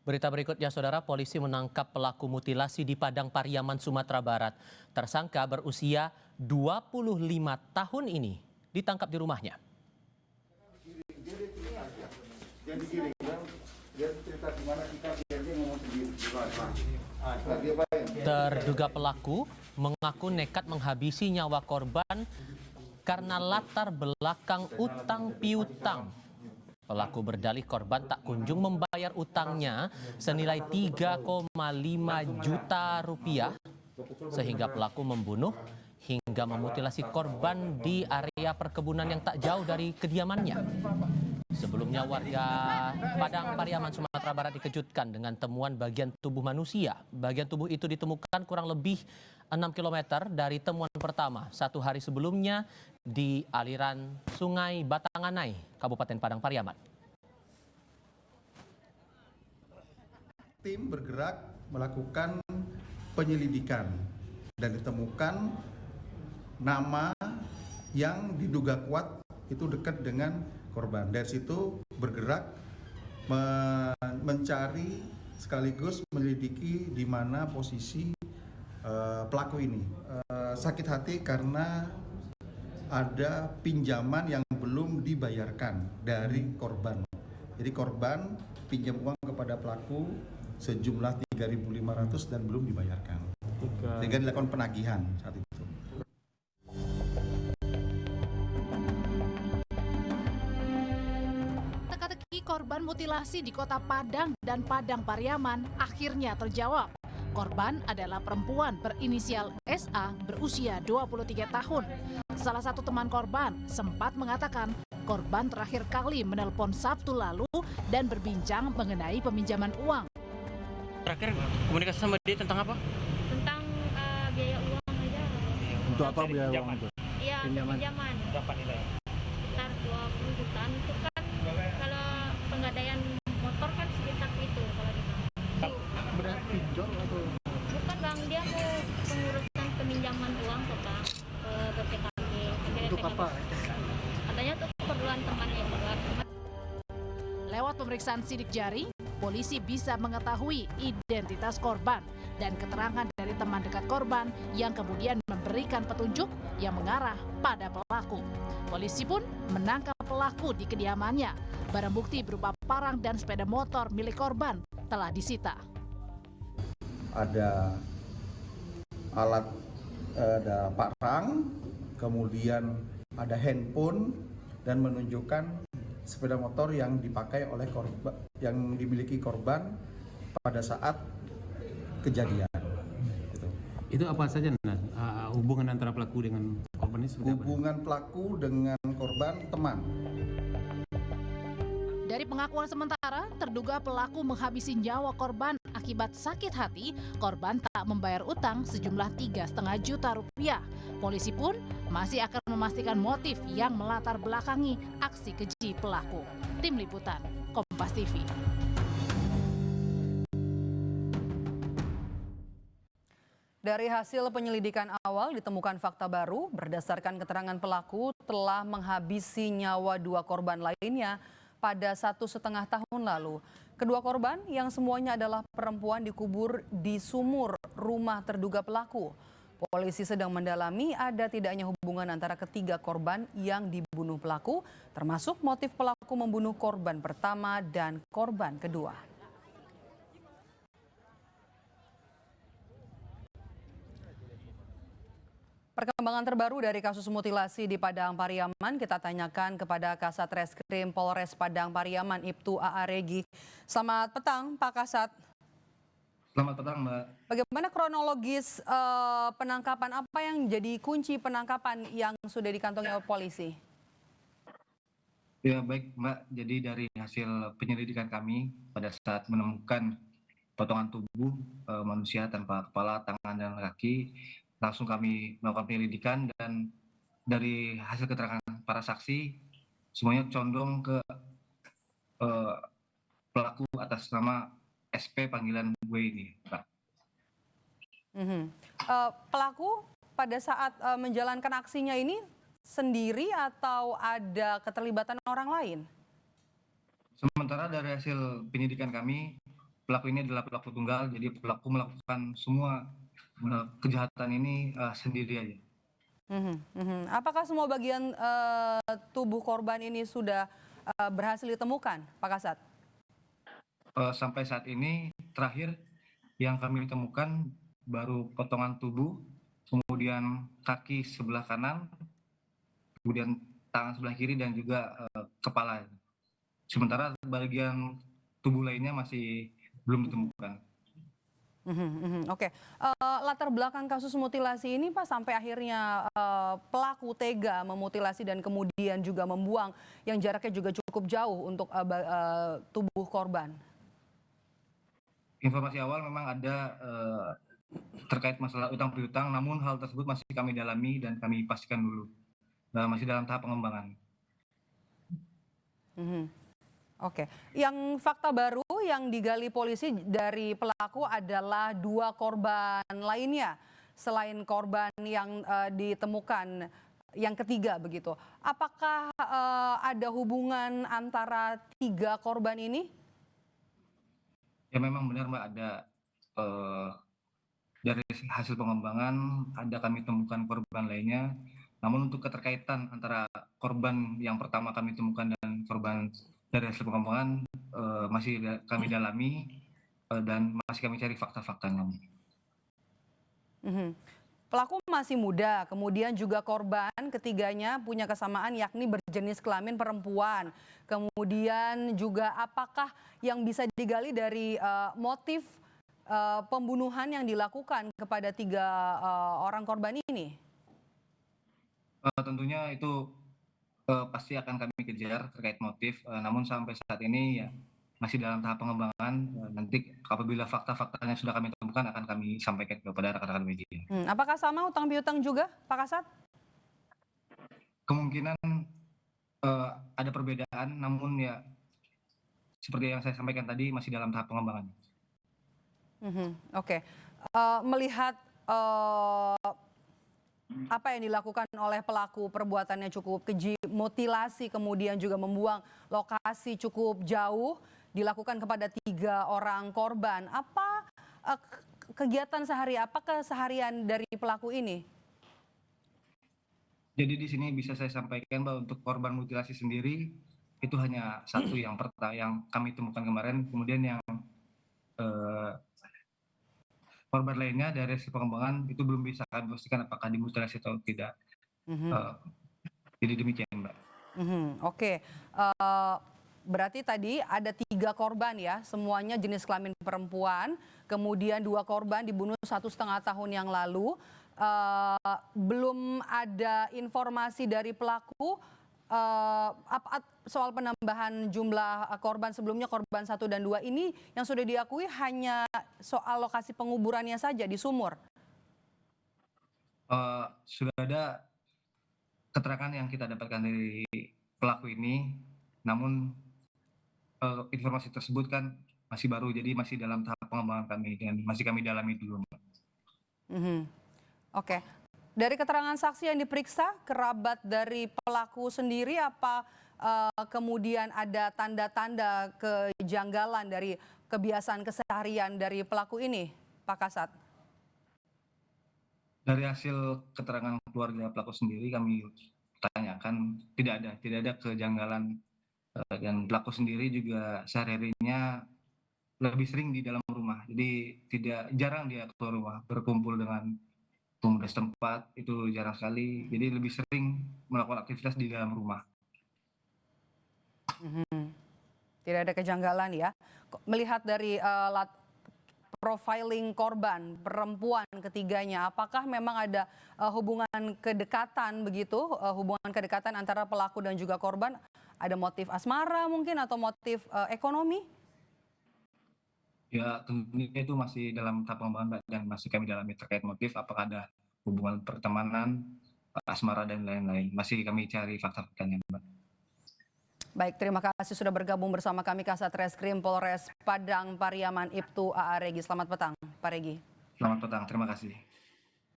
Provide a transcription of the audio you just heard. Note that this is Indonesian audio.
Berita berikutnya, Saudara, polisi menangkap pelaku mutilasi di Padang Pariaman, Sumatera Barat. Tersangka berusia 25 tahun ini ditangkap di rumahnya. Terduga pelaku mengaku nekat menghabisi nyawa korban karena latar belakang utang piutang. Pelaku berdalih korban tak kunjung membayar utangnya senilai 3,5 juta rupiah sehingga pelaku membunuh hingga memutilasi korban di area perkebunan yang tak jauh dari kediamannya. Sebelumnya warga Padang Pariaman, Sumatera Barat dikejutkan dengan temuan bagian tubuh manusia. Bagian tubuh itu ditemukan kurang lebih 6 km dari temuan pertama 1 hari sebelumnya di aliran Sungai Batanganai, Kabupaten Padang Pariaman. Tim bergerak melakukan penyelidikan dan ditemukan nama yang diduga kuat itu dekat dengan korban. Dari situ bergerak mencari sekaligus menyelidiki di mana posisi pelaku ini. Sakit hati karena ada pinjaman yang belum dibayarkan dari korban. Jadi korban pinjam uang kepada pelaku sejumlah 3.500 dan belum dibayarkan. Sehingga dilakukan penagihan saat itu. Teka-teki korban mutilasi di Kota Padang dan Padang Pariaman akhirnya terjawab. Korban adalah perempuan berinisial SA berusia 23 tahun. Salah satu teman korban sempat mengatakan korban terakhir kali menelpon Sabtu lalu dan berbincang mengenai peminjaman uang. Terakhir komunikasi sama dia tentang apa? Tentang biaya uang aja. Untuk apa biaya uang itu? Iya, pinjaman. Berapa nilai? Sekitar 20 jutaan itu kan kalau penggadaian motor kan sekitar itu kalau di bank. Berarti pinjol atau? Bukan bang, dia mau pengurusan peminjaman uang ke bank, ke BPKB. Untuk apa? Katanya tuh keperluan temannya juga. Lewat pemeriksaan sidik jari, polisi bisa mengetahui identitas korban dan keterangan dari teman dekat korban yang kemudian memberikan petunjuk yang mengarah pada pelaku. Polisi pun menangkap pelaku di kediamannya. Barang bukti berupa parang dan sepeda motor milik korban telah disita. Ada alat, ada parang, kemudian ada handphone dan menunjukkan sepeda motor yang dipakai oleh korban, yang dimiliki korban pada saat kejadian. Itu apa saja, Nas? Hubungan antara pelaku dengan korban ini seperti apa? Hubungan pelaku dengan korban teman. Dari pengakuan sementara, terduga pelaku menghabisi nyawa korban akibat sakit hati. Korban tak membayar utang sejumlah 3,5 juta rupiah. Polisi pun masih akan memastikan motif yang melatar belakangi aksi keji pelaku. Tim Liputan, Kompas TV. Dari hasil penyelidikan awal ditemukan fakta baru berdasarkan keterangan pelaku telah menghabisi nyawa 2 korban lainnya pada 1,5 tahun lalu. Kedua korban yang semuanya adalah perempuan dikubur di sumur rumah terduga pelaku. Polisi sedang mendalami ada tidaknya hubungan antara ketiga korban yang dibunuh pelaku, termasuk motif pelaku membunuh korban pertama dan korban kedua. Perkembangan terbaru dari kasus mutilasi di Padang Pariaman kita tanyakan kepada Kasat Reskrim Polres Padang Pariaman Ibtu A.A. Regi. Selamat petang Pak Kasat. Selamat petang Mbak. Bagaimana kronologis penangkapan, apa yang jadi kunci penangkapan yang sudah dikantongi oleh polisi? Ya baik Mbak, jadi dari hasil penyelidikan kami pada saat menemukan potongan tubuh manusia tanpa kepala, tangan, dan kaki, langsung kami melakukan penyelidikan dan dari hasil keterangan para saksi semuanya condong ke pelaku atas nama SP panggilan gue ini, Pak. Pelaku pada saat menjalankan aksinya ini sendiri atau ada keterlibatan orang lain? Sementara dari hasil penyidikan kami pelaku ini adalah pelaku tunggal, jadi pelaku melakukan semua kejahatan ini sendiri aja. Apakah semua bagian tubuh korban ini sudah berhasil ditemukan, Pak Kasat? Sampai saat ini terakhir yang kami temukan baru potongan tubuh, kemudian kaki sebelah kanan, kemudian tangan sebelah kiri dan juga kepala. Sementara bagian tubuh lainnya masih belum ditemukan. Oke. Latar belakang kasus mutilasi ini Pak sampai akhirnya pelaku tega memutilasi dan kemudian juga membuang yang jaraknya juga cukup jauh untuk tubuh korban. Informasi awal memang ada terkait masalah utang piutang, namun hal tersebut masih kami dalami dan kami pastikan dulu. Masih dalam tahap pengembangan. Oke, yang fakta baru yang digali polisi dari pelaku adalah 2 korban lainnya selain korban yang ditemukan yang ketiga begitu. Apakah ada hubungan antara 3 korban ini? Ya memang benar Mbak, ada dari hasil pengembangan ada kami temukan korban lainnya. Namun untuk keterkaitan antara korban yang pertama kami temukan dan korban dari hasil pengembangan masih kami dalami dan masih kami cari fakta-faktanya. Pelaku masih muda, kemudian juga korban ketiganya punya kesamaan yakni berjenis kelamin perempuan. Kemudian juga apakah yang bisa digali dari motif pembunuhan yang dilakukan kepada 3 orang korban ini? Tentunya itu pasti akan kami kejar terkait motif, namun sampai saat ini ya masih dalam tahap pengembangan. Nanti apabila fakta-faktanya sudah kami temukan akan kami sampaikan kepada rekan-rekan media. Apakah sama utang piutang juga, Pak Kasat? Kemungkinan ada perbedaan, namun ya seperti yang saya sampaikan tadi masih dalam tahap pengembangan. Oke. Melihat apa yang dilakukan oleh pelaku, perbuatannya cukup keji, mutilasi kemudian juga membuang lokasi cukup jauh, dilakukan kepada 3 orang korban. Apa kegiatan apa keseharian dari pelaku ini? Jadi di sini bisa saya sampaikan bahwa untuk korban mutilasi sendiri itu hanya satu yang kami temukan kemarin, kemudian yang korban lainnya dari hasil pengembangan itu belum bisa kami pastikan apakah dimutilasi atau tidak. Jadi demikian Mbak. Oke. Berarti tadi ada 3 korban ya, semuanya jenis kelamin perempuan, kemudian 2 korban dibunuh 1,5 tahun yang lalu. Belum ada informasi dari pelaku soal penambahan jumlah korban sebelumnya, korban 1 dan 2 ini yang sudah diakui hanya soal lokasi penguburannya saja di sumur. Sudah ada keterangan yang kita dapatkan dari pelaku ini, namun informasi tersebut kan masih baru, jadi masih dalam tahap pengembangan kami dan masih kami dalami dulu. Oke. Dari keterangan saksi yang diperiksa, kerabat dari pelaku sendiri apa kemudian ada tanda-tanda kejanggalan dari kebiasaan keseharian dari pelaku ini, Pak Kasat? Dari hasil keterangan keluarga pelaku sendiri kami tanyakan tidak ada kejanggalan, dan pelaku sendiri juga sehari-harinya lebih sering di dalam rumah, jadi jarang dia keluar rumah berkumpul dengan pemuda setempat, itu jarang sekali, jadi lebih sering melakukan aktivitas di dalam rumah. Tidak ada kejanggalan ya. Melihat dari profiling korban perempuan ketiganya, apakah memang ada hubungan kedekatan begitu, hubungan kedekatan antara pelaku dan juga korban? Ada motif asmara mungkin atau motif ekonomi? Ya tentunya itu masih dalam tahap pengembangan dan masih kami dalami terkait motif, apakah ada hubungan pertemanan, asmara dan lain-lain. Masih kami cari fakta-faktanya, Mbak. Baik, terima kasih sudah bergabung bersama kami Kasat Reskrim Polres Padang Pariaman Ibtu A.A. Regi. Selamat petang, Pak Regi. Selamat petang, terima kasih.